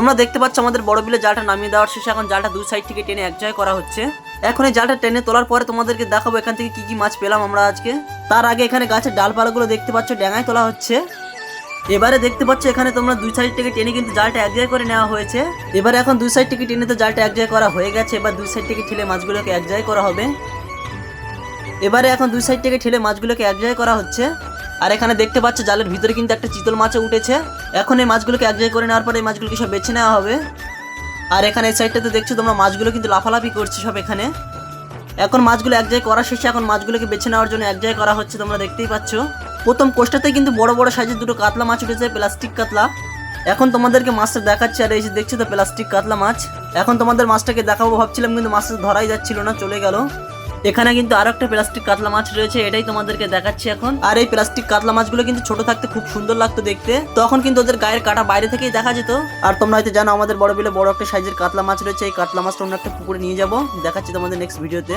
তোমরা দেখতে পাচ্ছ আমাদের বড় বিলে জালটা নামিয়ে দেওয়ার শেষে এখন জালটা দুই সাইড থেকে টেনে এক জায়গায় করা হচ্ছে। এখন এই জালটা টেনে তোলার পরে তোমাদেরকে দেখাবো এখান থেকে কি কি মাছ পেলাম আমরা আজকে। তার আগে এখানে গাছের ডালপালাগুলো দেখতে পাচ্ছ ড্যাঙায় তোলা হচ্ছে। এবারে দেখতে পাচ্ছ এখানে তোমরা দুই সাইড থেকে টেনে কিন্তু জালটা এক জায়গায় করে নেওয়া হয়েছে। এবারে এখন দুই সাইড থেকে টেনে তো জালটা এক জায়গায় করা হয়ে গেছে, এবার দুই সাইড থেকে ঠেলে মাছগুলোকে এক জায়গায় করা হবে। এবারে এখন দুই সাইড থেকে ঠেলে মাছগুলোকে এক জায়গায় করা হচ্ছে। আর এখানে দেখতে পাচ্ছ জালের ভিতরে কিন্তু একটা চিতল মাছও উঠেছে। এখন এই মাছগুলোকে এক জায়গায় করে নেওয়ার পরে এই মাছগুলোকে সব বেছে নেওয়া হবে। আর এখানে এই সাইডটাতে দেখছো তোমরা মাছগুলো কিন্তু লাফালাফি করছে সব এখানে। এখন মাছগুলো এক জায়গায় করা শেষে এখন মাছগুলোকে বেছে নেওয়ার জন্য এক জায়গায় করা হচ্ছে, তোমরা দেখতেই পাচ্ছ। প্রথম কোষ্টাতে কিন্তু বড় বড় সাইজের দুটো কাতলা মাছ উঠেছে, প্লাস্টিক কাতলা। এখন তোমাদেরকে মাছটা দেখাচ্ছি, আর এই যে দেখছো তো প্লাস্টিক কাতলা মাছ। এখন তোমাদের মাছটাকে দেখাবো ভাবছিলাম কিন্তু মাছটা ধরাই যাচ্ছিল না, চলে গেল। এখানে কিন্তু আরো একটা প্লাস্টিক কাতলা মাছ রয়েছে, এটাই তোমাদেরকে দেখাচ্ছি এখন। আর এই প্লাস্টিক কাতলা মাছগুলো কিন্তু ছোট থাকতে খুব সুন্দর লাগতো দেখতে, তখন কিন্তু ওদের গায়ের কাটা বাইরে থেকেই দেখা যেত। আর তোমরা হয়তো জানো আমাদের বড় বিলে বড় একটা সাইজের কাতলা মাছ রয়েছে, এই কাতলা মাছটা অন্য একটা পুকুরে নিয়ে যাবো, দেখাচ্ছি তোমাদের নেক্সট ভিডিওতে।